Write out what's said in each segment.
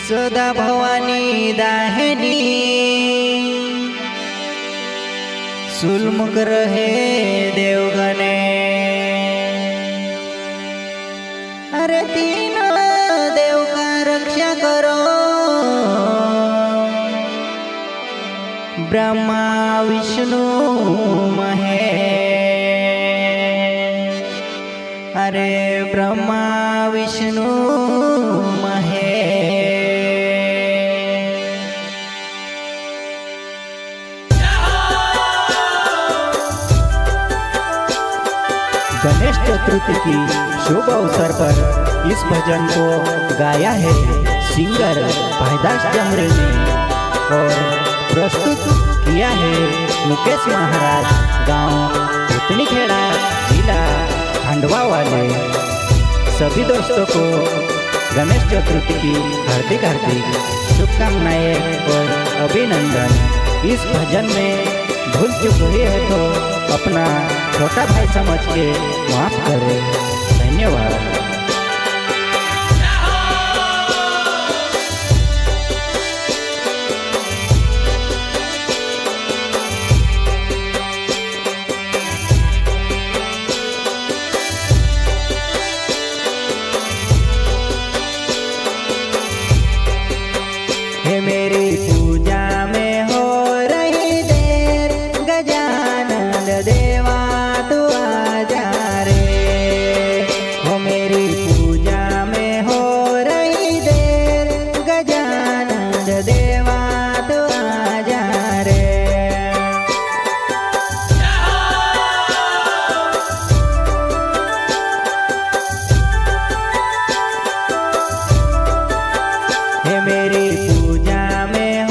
सदा भवानी दाहिनी सुलमुख रहे देवगणे। अरे तीन देव का रक्षा करो, ब्रह्मा विष्णु महेश। अरे ब्रह्मा विष्णु महेश। गणेश चतुर्थी की शुभ अवसर पर इस भजन को गाया है सिंगर भाईदास जमरे ने और प्रस्तुत किया है मुकेश महाराज, गांव भूतनीखेड़ा, जिला खंडवा वाले। सभी दोस्तों को गणेश चतुर्थी की हार्दिक हार्दिक शुभकामनाएं और अभिनंदन। इस भजन में भूल चूक हुई है तो अपना छोटा भाई समझ के माफ करें। धन्यवाद। हे मेरी पूजा में हो रही देर, गजानन देवा तू आजा रे। हो मेरी पूजा में हो रही देर, गजानन देवा तू आजा रे। हे मेरी पूजा में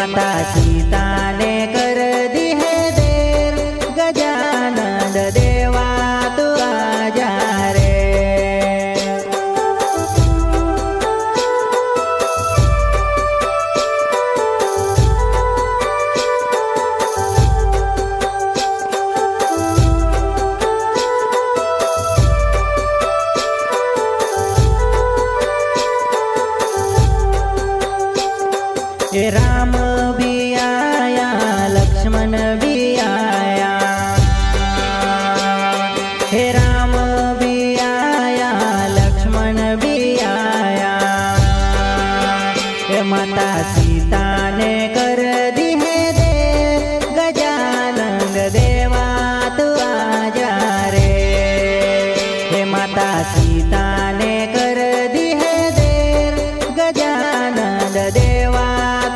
माता सीता ने कर दी है देर, गजानन देवा तू आजा रे। राम भी आया लक्ष्मण भी आया, हे राम भी आया लक्ष्मण भी आया, हे माता सीता ने कर दी है देर, गजानन देवा तू आजा रे। हे माता सीता ने कर दी है देर, गजानन देवा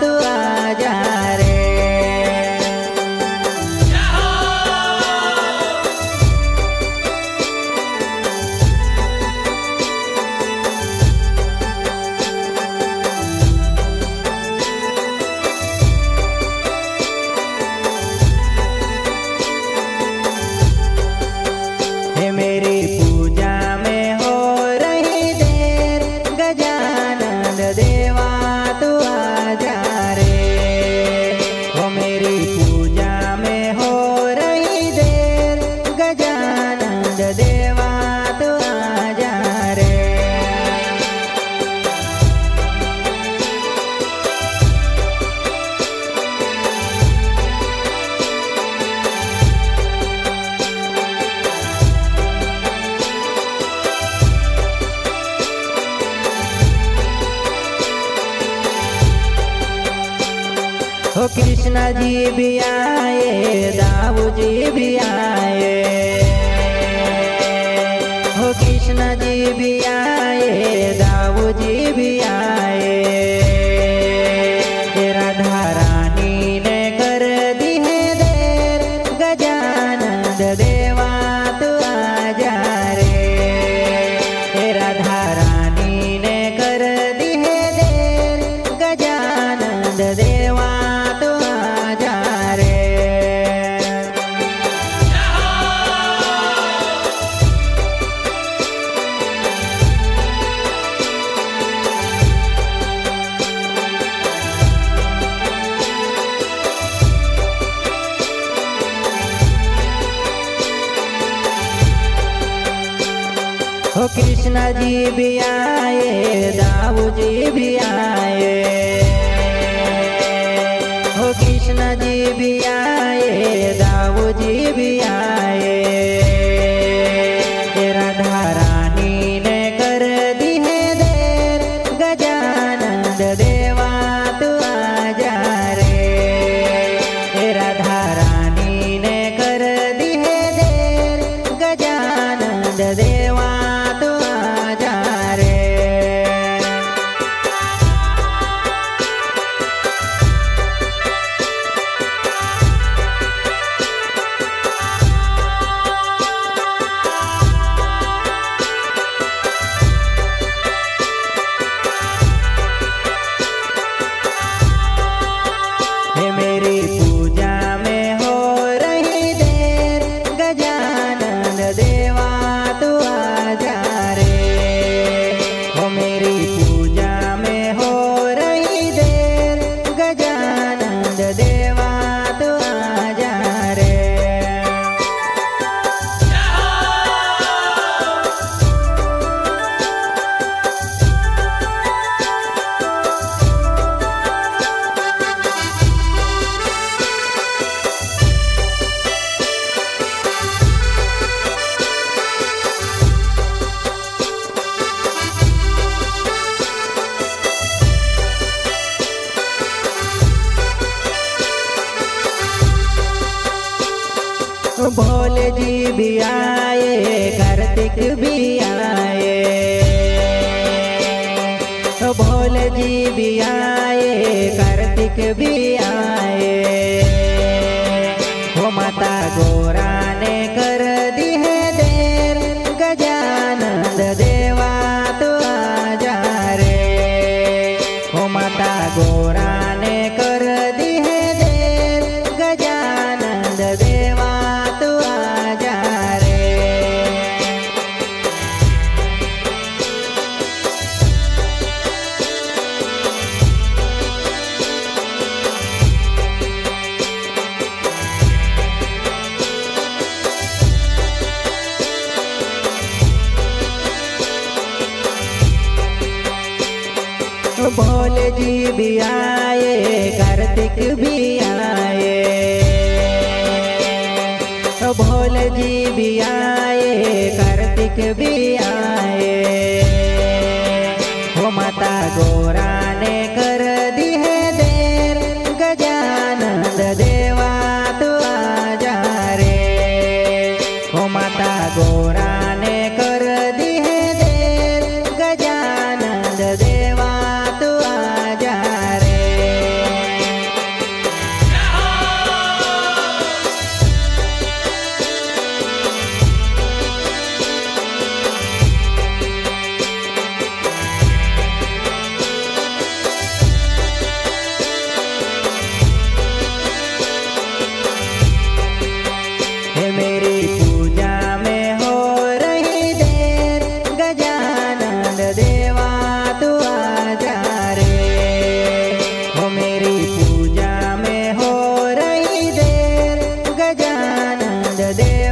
तू आजा रे। हे मेरी पूजा में हो रही देर, गजानन देवा तू आजा रे। हो मेरी पूजा में हो रही देर, गजानन देवा तू आजा रे। हो कृष्ण जी भी आए, दाऊ जी भी आए, हो कृष्ण जी भी आए, दाऊ जी भी आए, राधा रानी ने कर दी है देर, गजानन देवा तू आजा रे। राधा रानी ने कर दी है देर, गजानन देवा तू आजा रे। हो कृष्ण जी भी आए, दाऊ जी भी आए, हो कृष्ण जी भी आए, दाऊ जी भी आए, राधा रानी ने कर दी है देर, गजानन देवा तू आजा रे। राधा रानी ने कर दी है देर, गजानन देवा तू आजा रे। हे मेरी पूजा में हो रही देर, गजानन देवा तू आजा रे। हो मेरी पूजा में हो रही देर, गजानन देवा तू आजा रे। भोले जी भी आए, कार्तिक भी आए, भोले जी भी आए, कार्तिक भी आए, हो माता गोरा ने कर दी है देर, गजानन देवा तू आजा रे। हो माता गोरा ने कर दी भी आए, कार्तिक भी आए, भोले जी भी आए, कार्तिक भी आए। हो माता गौरा ने कर दी है देर, गजानंद देवा तू आजा रे। हो माता गौरा ने कर दी है देर, गजानंद देवा तू आजा रे। मेरी पूजा में हो रही देर, गजानंद देवा तू आजा रे। हो मेरी पूजा में हो रही देर, गजानंद देवा